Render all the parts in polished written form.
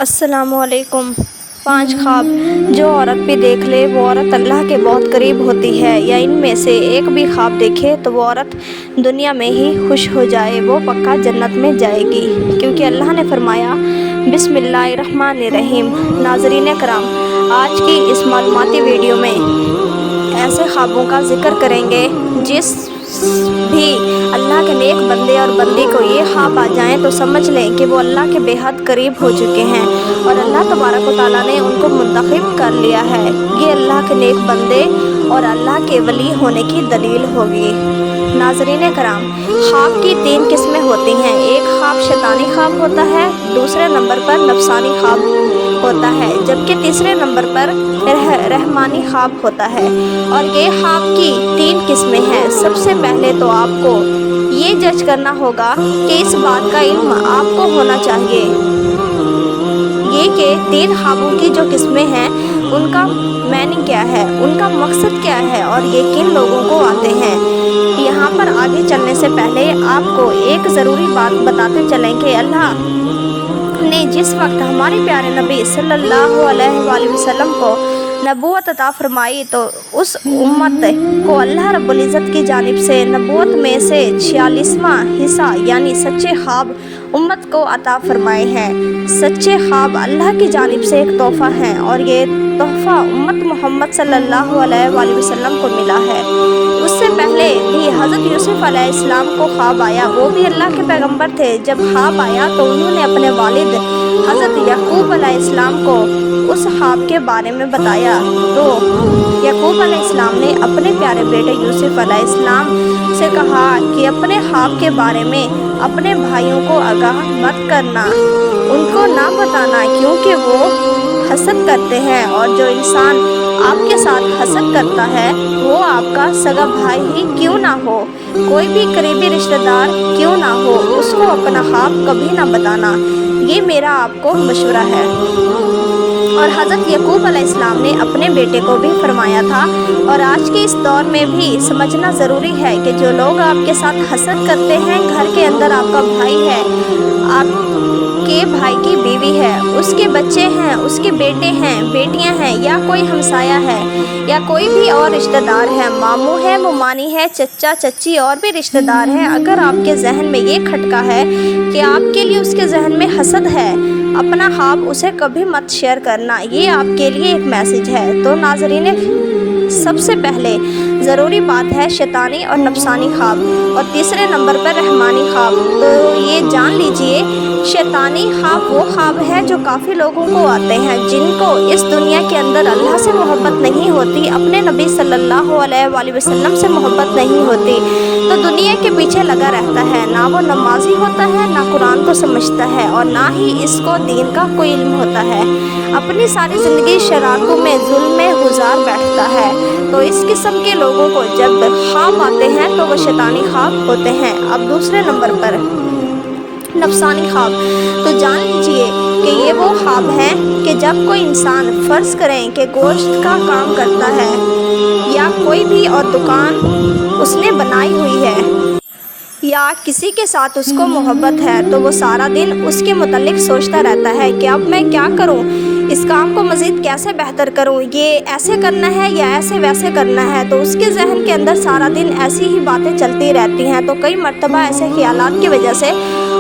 अस्सलामु अलैकुम। 5 ख्वाब जो औरत भी देख ले वो औरत अल्लाह के बहुत करीब होती है, या इनमें से एक भी ख्वाब देखे तो वो औरत दुनिया में ही खुश हो जाए, वो पक्का जन्नत में जाएगी, क्योंकि अल्लाह ने फरमाया बिस्मिल्लाहिर्रहमानिर्रहीम। नाज़रीन कराम, आज की इस मालूमाती वीडियो में ऐसे ख्वाबों का जिक्र करेंगे जिस भी अल्लाह के नेक बंदे और बंदी को ये ख्वाब आ जाएं तो समझ लें कि वो अल्लाह के बेहद करीब हो चुके हैं और अल्लाह तबारक व तआला ने उनको मुंतखब कर लिया है। ये अल्लाह के नेक बंदे और अल्लाह के वली होने की दलील होगी। नाज़रीन कराम, ख्वाब की 3 किस्में होती हैं। एक ख्वाब शैतानी ख्वाब होता है, दूसरे नंबर पर नफसानी ख्वाब होता है, जबकि तीसरे नंबर पर रहमानी ख्वाब होता है। और ये ख्वाब की 3 किस्में हैं। सबसे पहले तो आपको ये जज करना होगा कि इस बात का इल्म आपको होना चाहिए ये कि 3 ख्वाबों की जो किस्में हैं उनका मीनिंग क्या है, उनका मकसद क्या है और ये किन लोगों को आते हैं। यहाँ पर आगे चलने से पहले आपको एक ज़रूरी बात बताते चलें कि अल्लाह ने जिस वक्त हमारे प्यारे नबी सल्लल्लाहु अलैहि वसल्लम को नबूवत अता फरमाई तो उस उम्मत को अल्लाह रब्बुल इज़्ज़त की जानिब से नबूवत में से 46वां हिस्सा यानी सच्चे ख्वाब उम्मत को अता फरमाए हैं। सच्चे ख्वाब अल्लाह की जानिब से एक तोहफ़ा है और ये तोहफ़ा उम्मत मोहम्मद सल्लल्लाहु अलैहि वसल्लम को मिला है। उससे पहले भी हज़रत यूसुफ़ अलैहिस्सलाम को ख्वाब आया, वो भी अल्लाह के पैगंबर थे। जब ख्वाब आया तो उन्होंने अपने वालिद हज़रत याकूब अलैहिस्सलाम को उस ख्वाब के बारे में बताया तो याकूब अलैहिस्सलाम ने अपने प्यारे बेटे यूसुफ़ अलैहिस्सलाम से कहा कि अपने ख्वाब के बारे में अपने भाइयों को आगाह मत करना, उनको ना बताना, क्योंकि वो हसद करते हैं और जो इंसान आपके साथ हसद करता है वो आपका सगा भाई ही क्यों ना हो, कोई भी करीबी रिश्तेदार क्यों ना हो, उसको अपना ख्वाब कभी ना बताना। ये मेरा आपको मशवरा है। और हज़रत याकूब अलैहिस्सलाम ने अपने बेटे को भी फरमाया था। और आज के इस दौर में भी समझना ज़रूरी है कि जो लोग आपके साथ हसद करते हैं, घर के अंदर आपका भाई है, आपके भाई की बीवी है, उसके बच्चे हैं, उसके बेटे हैं, बेटियां हैं, या कोई हमसाया है या कोई भी और रिश्तेदार है, मामू है, मुमानी है, चचा चची और भी रिश्तेदार हैं, अगर आपके जहन में ये खटका है कि आपके लिए उसके जहन में हसद है, अपना ख्वाब उसे कभी मत शेयर करना। ये आपके लिए एक मैसेज है। तो नाज़रीन, सबसे पहले ज़रूरी बात है शैतानी और नफसानी ख्वाब और तीसरे नंबर पर रहमानी ख्वाब। तो ये जान लीजिए, शैतानी ख्वाब वो ख्वाब है जो काफ़ी लोगों को आते हैं जिनको इस दुनिया के अंदर अल्लाह से मोहब्बत नहीं होती, अपने नबी सल्लल्लाहु अलैहि वसल्लम से मोहब्बत नहीं होती, तो दुनिया के पीछे लगा रहता है। ना वो नमाजी होता है, ना कुरान को समझता है और ना ही इसको दीन का कोई इल्म होता है। अपनी सारी ज़िंदगी शरारतों में जुल्म में गुजार बैठता है। तो इस किस्म के लोगों को जब ख्वाब आते हैं तो वो शैतानी ख्वाब होते हैं। अब दूसरे नंबर पर नफसानी ख्वाब। तो जान लीजिए कि ये वो ख्वाब हैं कि जब कोई इंसान फ़र्ज़ करें कि गोश्त का काम करता है या कोई भी और दुकान उसने बनाई हुई है या किसी के साथ उसको मोहब्बत है, तो वो सारा दिन उसके मुतालिक सोचता रहता है कि अब मैं क्या करूं, इस काम को मज़ीद कैसे बेहतर करूं, ये ऐसे करना है या ऐसे वैसे करना है। तो उसके जहन के अंदर सारा दिन ऐसी ही बातें चलती रहती हैं। तो कई मर्तबा ऐसे ख्यालात की वजह से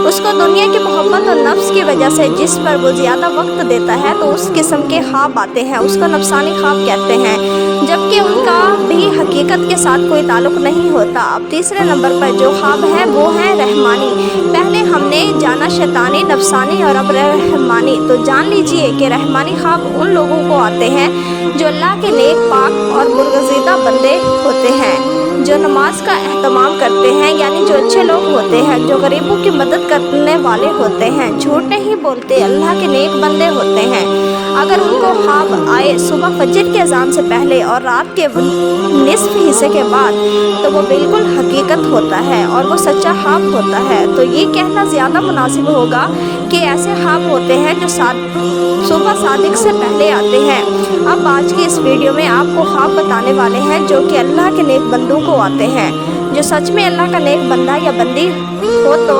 उसको दुनिया की मोहब्बत और नफ्स की वजह से जिस पर वो ज़्यादा वक्त देता है तो उस किस्म के ख्वाब आते हैं, उसको नफसानी ख्वाब कहते हैं, जबकि उनका भी हकीकत के साथ कोई ताल्लुक़ नहीं होता। अब तीसरे नंबर पर जो ख्वाब है वो है रहमानी। पहले हमने जाना शैतानी, नफसानी और अब रहमानी। तो जान लीजिए कि रहमानी ख्वाब उन लोगों को आते हैं जो अल्लाह के नेक, पाक और बुरगज़ीदा बंदे होते हैं, जो नमाज का एहतमाम करते हैं, यानी जो अच्छे लोग होते हैं, जो गरीबों की मदद करने वाले होते हैं, झूठ नहीं बोलते, अल्लाह के नेक बंदे होते हैं। अगर उनको ख्वाब आए सुबह फजर के अज़ान से पहले और रात के निस्फ हिस्से के बाद तो वो बिल्कुल हकीकत होता है और वो सच्चा ख्वाब होता है। तो ये कहना ज़्यादा मुनासिब होगा कि ऐसे ख्वाब होते हैं जो सुबह सादिक से पहले आते हैं। अब आज की इस वीडियो में आपको ख्वाब बताने वाले हैं जो कि अल्लाह के नेक बंदों को आते हैं। जो सच में अल्लाह का नेक बंदा या बंदी हो तो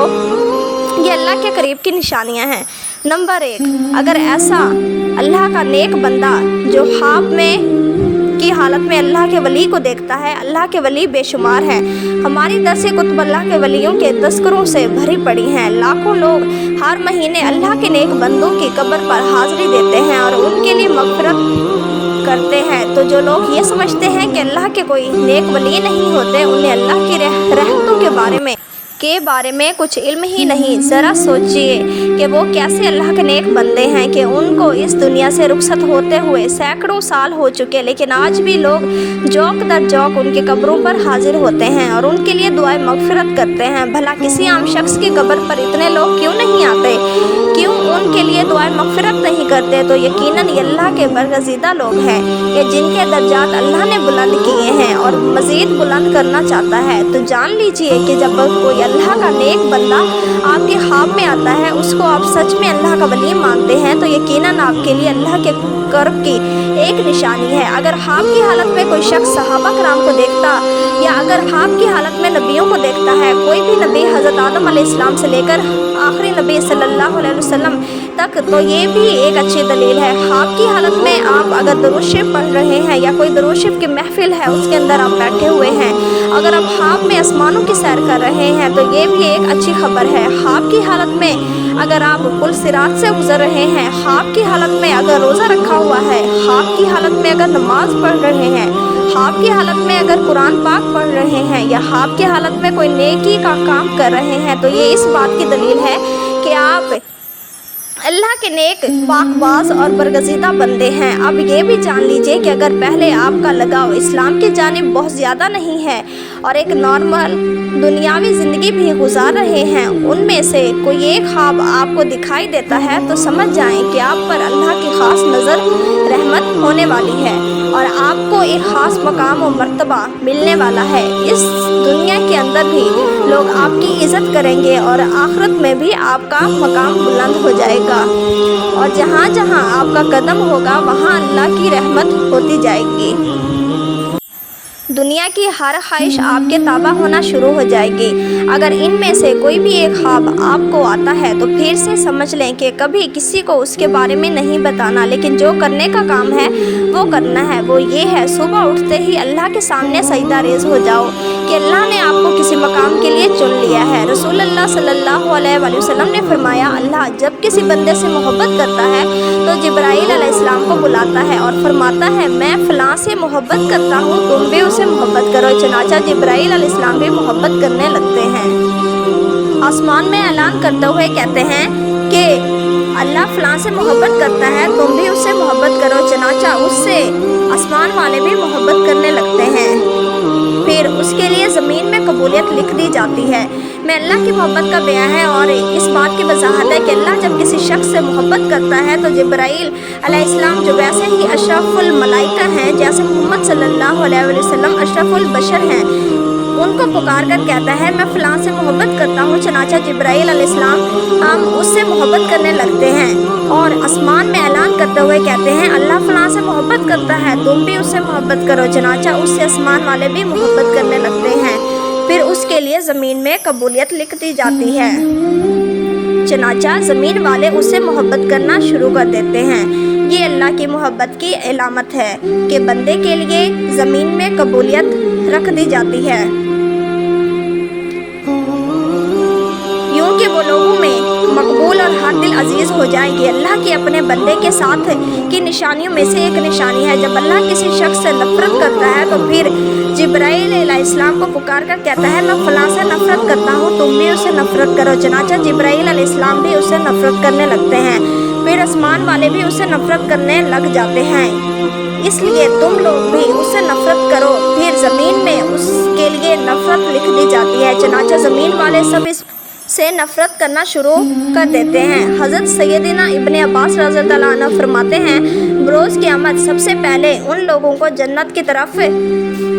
ये अल्लाह के करीब की निशानियां हैं। नंबर 1, अगर ऐसा अल्लाह का नेक बंदा जो ख्वाब में की हालत में अल्लाह के वली को देखता है, अल्लाह के वली बेशुमार हैं। हमारी दरसे कुतुब अल्लाह के वलियों के तस्करों से भरी पड़ी हैं। लाखों लोग हर महीने अल्लाह के नेक बंदों की कब्र पर हाजिरी देते हैं और उनके लिए मग़फ़िरत करते हैं। तो जो लोग ये समझते हैं कि अल्लाह के कोई नेक वली नहीं होते, उन्हें अल्लाह की रहमतों के बारे में कुछ इल्म ही नहीं। ज़रा सोचिए कि वो कैसे अल्लाह के नेक बंदे हैं कि उनको इस दुनिया से रुखसत होते हुए सैकड़ों साल हो चुके, लेकिन आज भी लोग जौक दर जौक उनके कब्रों पर हाजिर होते हैं और उनके लिए दुआए मग़फ़िरत करते हैं। भला किसी आम शख्स की कब्र पर इतने लोग क्यों नहीं आते, क्यों उनके लिए दुआए मग़फ़िरत नहीं करते? तो यकीनन ये अल्लाह के बरगज़ीदा लोग हैं कि जिनके दर्जात अल्लाह ने बुलंद किए हैं और मज़ीद बुलंद करना चाहता है। तो जान लीजिए कि जब कोई अल्लाह का नेक बंदा आपके ख्वाब में आता है, उसको आप सच में अल्लाह का वली मानते हैं, तो यकीनन आपके लिए अल्लाह के कर्ब की एक निशानी है। अगर ख्वाब की हालत में कोई शख्स सहाबा कराम को देखता या अगर ख्वाब की हालत में नबियों को देखता है, कोई भी नबी हज़रत आदम अलैहिस्सलाम से लेकर आखिरी नबी सल्लल्लाहु अलैहि वसल्लम तक, तो ये भी एक अच्छी दलील है। ख्वाब की हालत में आप अगर दुरूद शरीफ पढ़ रहे हैं या कोई दुरूद शरीफ की महफिल है उसके अंदर आप बैठे हुए हैं, अगर आप ख्वाब में आसमानों की सैर कर रहे हैं, तो ये भी एक अच्छी खबर है। ख्वाब की हालत में अगर आप पुल सिरात से गुजर रहे हैं, ख्वाब की हालत में अगर रोज़ा रखा हुआ है, ख्वाब की हालत में अगर नमाज पढ़ रहे हैं, ख्वाब की हालत में अगर कुरान पाक पढ़ रहे हैं या ख्वाब की हालत में कोई नेकी का काम कर रहे हैं, तो ये इस बात की दलील है कि आप अल्लाह के नेक पाकबाज और बरगज़ीदा बंदे हैं। अब ये भी जान लीजिए कि अगर पहले आपका लगाव इस्लाम की जानिब बहुत ज़्यादा नहीं है और एक नॉर्मल दुनियावी ज़िंदगी भी गुजार रहे हैं, उनमें से कोई एक ख्वाब आपको दिखाई देता है, तो समझ जाएं कि आप पर अल्लाह की ख़ास नज़र रहमत होने वाली है और आपको एक ख़ास मकाम और मर्तबा मिलने वाला है। इस दुनिया के अंदर भी लोग आपकी इज़्ज़त करेंगे और आखिरत में भी आपका मकाम बुलंद हो जाएगा और जहाँ जहाँ आपका कदम होगा वहाँ अल्लाह की रहमत होती जाएगी। दुनिया की हर ख्वाहिश आपके ताबा होना शुरू हो जाएगी। अगर इनमें से कोई भी एक ख्वाब आपको आता है तो फिर से समझ लें कि कभी किसी को उसके बारे में नहीं बताना, लेकिन जो करने का काम है वो करना है। वो ये है, सुबह उठते ही अल्लाह के सामने सजदा रेज़ हो जाओ कि अल्लाह ने आपको किसी मकाम के लिए चुन लिया है। रसूलुल्लाह सल्लल्लाहु अलैहि वसल्लम ने फरमाया, अल्लाह जब किसी बंदे से मोहब्बत करता है तो जिब्राइल अलैहिस्सलाम को बुलाता है और फरमाता है, मैं फ़लाँ से मोहब्बत करता हूँ, तुम भी उसे मोहब्बत करो। चनाचा जिब्राइल अलैहिस्सलाम भी मोहब्बत करने लगते हैं। आसमान में ऐलान करते हुए कहते हैं कि अल्लाह फ़लाँ से मोहब्बत करता है, तुम भी उससे मोहब्बत करो। चनाचा उससे आसमान वाले भी मोहब्बत करने लगते हैं। फिर उसके लिए ज़मीन में कबूलियत लिख दी जाती है। में अल्लाह की मोहब्बत का बयान है और इस बात की वजाहत है कि अल्लाह जब किसी शख्स से मोहब्बत करता है तो जिब्राइल अलैहिस्सलाम जो वैसे ही अशरफुल मलाइका हैं, जैसे मोहम्मद सल्लल्लाहु अलैहि वसल्लम अशरफुल बशर हैं, उनको पुकार कर कहता है, मैं फ़लाँ से मोहब्बत करता हूँ। चनाचा जिब्राइल अलैहिस्सलाम हम उससे मोहब्बत करने लगते हैं और आसमान में ऐलान करते हुए कहते हैं, अल्लाह फ़लाँ से मोहब्बत करता है, तुम भी उससे मोहब्बत करो। चनाचा उससे आसमान वाले भी मोहब्बत करने लगते हैं। फिर उसके लिए ज़मीन में कबूलियत लिख दी जाती है। चनाचा ज़मीन वाले उससे मोहब्बत करना शुरू कर देते हैं। ये अल्लाह की मोहब्बत की अलामत है कि बंदे के लिए ज़मीन में कबूलियत रख दी जाती है। यूँ कि वो लोगों में मकबूल और हर दिल अजीज़ हो जाएगी। अल्लाह के अपने बंदे के साथ की निशानियों में से एक निशानी है, जब अल्लाह किसी शख्स से नफ़रत करता है तो फिर जिब्राइल अलैहिस्सलाम को पुकार कर कहता है, मैं फ़लाँ से नफ़रत करता हूँ, तुम भी उससे नफ़रत करो। चनाचा जिब्राइल अलैहिस्सलाम भी उससे नफ़रत करने लगते हैं। फिर आसमान वाले भी उससे नफ़रत करने लग जाते हैं। इसलिए तुम लोग भी उससे नफ़रत करो। फिर ज़मीन में उसके लिए नफ़रत लिख दी जाती है। चनाचा ज़मीन वाले सब से नफ़रत करना शुरू कर देते हैं। हज़रत सैयदना इब्ने अब्बास रज़ियल्लाहु अन्हु फरमाते हैं, बरोज़ क़यामत सबसे पहले उन लोगों को जन्नत की तरफ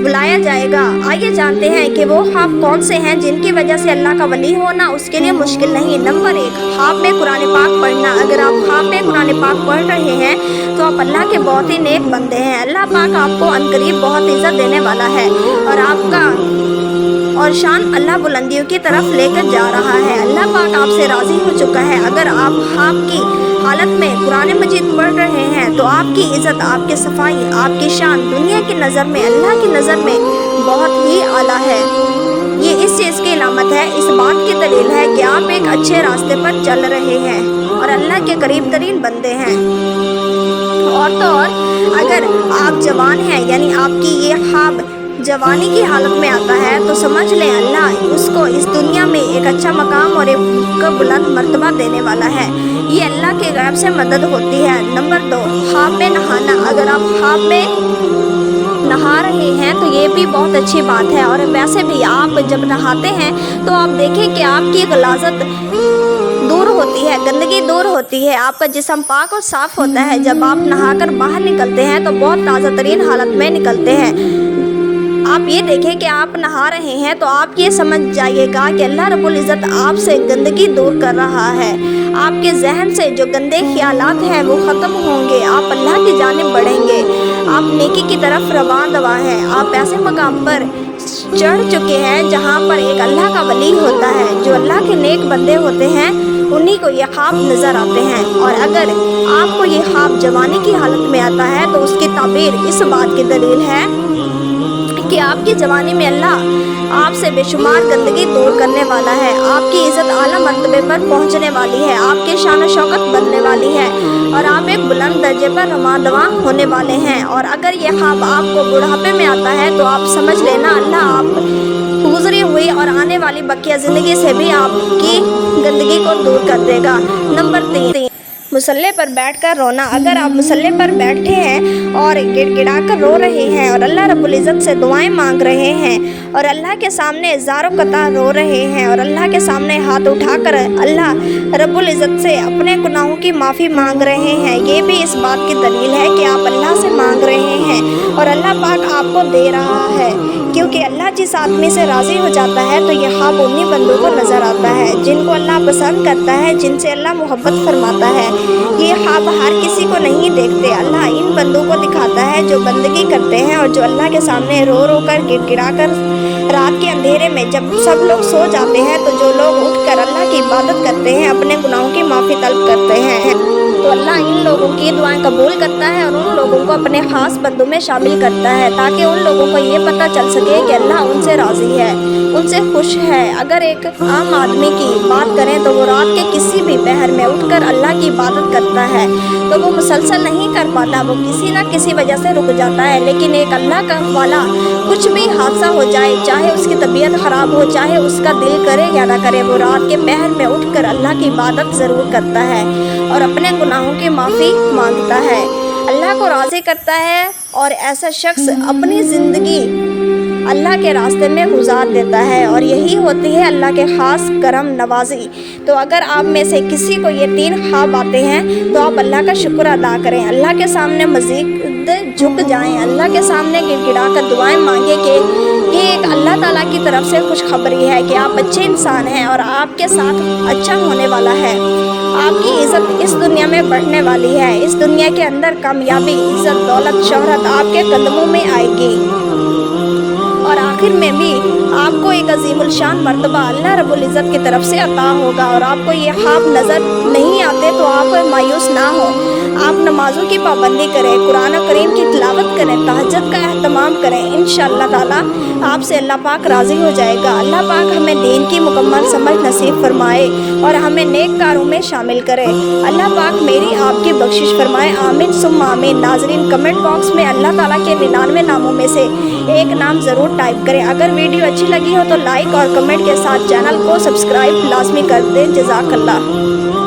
बुलाया जाएगा। आइए जानते हैं कि वो ख्वाब कौन से हैं जिनकी वजह से अल्लाह का वली होना उसके लिए मुश्किल नहीं। नंबर 1, ख्वाब में कुरान पाक पढ़ना। अगर आप ख्वाब में कुरान पाक पढ़ रहे हैं तो आप अल्लाह के बहुत ही नेक बंदे हैं। अल्लाह पाक आपको अनकरीब बहुत इज़्ज़त देने वाला है और आपका اور شان اللہ بلندیوں کی طرف لے کر جا رہا ہے۔ اللہ پاک آپ سے راضی ہو چکا ہے۔ اگر آپ خواب کی حالت میں قرآن مجید پڑھ رہے ہیں تو آپ کی عزت، آپ کی صفائی، آپ کی شان دنیا کی نظر میں، اللہ کی نظر میں بہت ہی اعلیٰ ہے۔ یہ اس چیز کی علامت ہے، اس بات کی دلیل ہے کہ آپ ایک اچھے راستے پر چل رہے ہیں اور اللہ کے قریب ترین بندے ہیں۔ اور تو اور اگر آپ جوان ہیں، یعنی آپ کی یہ خواب جوانی کی حالت میں آتا ہے تو سمجھ لیں اللہ اس کو اس دنیا میں ایک اچھا مقام اور ایک بلند مرتبہ دینے والا ہے۔ یہ اللہ کے غیب سے مدد ہوتی ہے۔ نمبر 2، خواب میں نہانا۔ اگر آپ خواب میں نہا رہے ہیں تو یہ بھی بہت اچھی بات ہے، اور ویسے بھی آپ جب نہاتے ہیں تو آپ دیکھیں کہ آپ کی غلاظت دور ہوتی ہے، گندگی دور ہوتی ہے، آپ کا جسم پاک اور صاف ہوتا ہے۔ جب آپ نہا کر باہر نکلتے ہیں تو بہت تازہ ترین حالت میں نکلتے ہیں۔ آپ یہ دیکھیں کہ آپ نہا رہے ہیں تو آپ یہ سمجھ جائیے گا کہ اللہ رب العزت آپ سے گندگی دور کر رہا ہے۔ آپ کے ذہن سے جو گندے خیالات ہیں وہ ختم ہوں گے، آپ اللہ کی جانب بڑھیں گے، آپ نیکی کی طرف رواں دوا ہیں۔ آپ ایسے مقام پر چڑھ چکے ہیں جہاں پر ایک اللہ کا ولی ہوتا ہے، جو اللہ کے نیک بندے ہوتے ہیں انہی کو یہ خواب نظر آتے ہیں۔ اور اگر آپ کو یہ خواب جوانی کی حالت میں آتا ہے تو اس کی تعبیر اس بات کی دلیل ہے کہ آپ کی جوانی میں اللہ آپ سے بے شمار گندگی دور کرنے والا ہے، آپ کی عزت اعلیٰ مرتبے پر پہنچنے والی ہے، آپ کی شان و شوکت بننے والی ہے، اور آپ ایک بلند درجے پر رواں دواں ہونے والے ہیں۔ اور اگر یہ خواب آپ کو بڑھاپے میں آتا ہے تو آپ سمجھ لینا اللہ آپ گزری ہوئی اور آنے والی بقیہ زندگی سے بھی آپ کی گندگی کو دور کر دے گا۔ نمبر 3، مصلے پر بیٹھ کر رونا۔ اگر آپ مصلے پر بیٹھے ہیں اور گڑ گڑا کر رو رہے ہیں اور اللہ رب العزت سے دعائیں مانگ رہے ہیں اور اللہ کے سامنے زار و قطع رو رہے ہیں اور اللہ کے سامنے ہاتھ اٹھا کر اللہ رب العزت سے اپنے گناہوں کی معافی مانگ رہے ہیں، یہ بھی اس بات کی دلیل ہے کہ آپ اللہ سے مانگ رہے ہیں اور اللہ پاک آپ کو دے رہا ہے، کیونکہ اللہ جس آدمی سے راضی ہو جاتا ہے تو یہ خواب انہی بندوں کو نظر آتا ہے جن کو اللہ پسند کرتا ہے، جن سے اللہ محبت فرماتا ہے۔ یہ خواب ہر کسی کو نہیں دیکھتے، اللہ ان بندوں کو دکھاتا ہے جو بندگی کرتے ہیں اور جو اللہ کے سامنے رو رو کر گڑ گڑا کر رات کے اندھیرے میں جب سب لوگ سو جاتے ہیں تو جو لوگ اٹھ کر اللہ کی عبادت کرتے ہیں، اپنے گناہوں کی معافی طلب کرتے ہیں، تو اللہ ان لوگوں کی دعائیں قبول کرتا ہے اور ان لوگوں کو اپنے خاص بندوں میں شامل کرتا ہے تاکہ ان لوگوں کو یہ پتہ چل سکے کہ اللہ ان سے راضی ہے، ان سے خوش ہے۔ اگر ایک عام آدمی کی بات کریں تو وہ رات کے کسی بھی پہر میں اٹھ کر اللہ کی عبادت کرتا ہے تو وہ مسلسل نہیں کر پاتا، وہ کسی نہ کسی وجہ سے رک جاتا ہے، لیکن ایک اللہ کا والا کچھ بھی حادثہ ہو جائے، چاہے اس کی طبیعت خراب ہو، چاہے اس کا دل کرے یا نہ کرے، وہ رات کے پہر میں اٹھ کر اللہ کی عبادت ضرور کرتا ہے اور اپنے گناہوں کی معافی مانگتا ہے، اللہ کو راضی کرتا ہے، اور ایسا شخص اپنی زندگی اللہ کے راستے میں گزار دیتا ہے، اور یہی ہوتی ہے اللہ کے خاص کرم نوازی۔ تو اگر آپ میں سے کسی کو یہ 3 خواب آتے ہیں تو آپ اللہ کا شکر ادا کریں، اللہ کے سامنے مزید جھک جائیں، اللہ کے سامنے گڑ گڑا کر دعائیں مانگیں کہ یہ ایک اللہ تعالیٰ کی طرف سے خوشخبری ہے کہ آپ اچھے انسان ہیں اور آپ کے ساتھ اچھا ہونے والا ہے، آپ کی عزت اس دنیا میں بڑھنے والی ہے، اس دنیا کے اندر کامیابی، عزت، دولت، شہرت آپ کے قدموں میں آئے گی، اور آخر میں بھی آپ کو ایک عظیم الشان مرتبہ اللہ رب العزت کی طرف سے عطا ہوگا۔ اور آپ کو یہ خواب نظر نہیں آتے تو آپ مایوس نہ ہو، آپ نمازوں کی پابندی کریں، قرآن کریم کی تلاوت کریں، تہجد کا اہتمام کریں، انشاءاللہ تعالیٰ آپ سے اللہ پاک راضی ہو جائے گا۔ اللہ پاک ہمیں دین کی مکمل سمجھ نصیب فرمائے اور ہمیں نیک کاروں میں شامل کرے۔ اللہ پاک میری آپ کی بخشش فرمائے، آمین ثم آمین۔ ناظرین کمنٹ باکس میں اللہ تعالیٰ کے 99 ناموں میں سے ایک نام ضرور ٹائپ کریں۔ اگر ویڈیو اچھی لگی ہو تو لائک اور کمنٹ کے ساتھ چینل کو سبسکرائب لازمی کر دیں۔ جزاک اللہ۔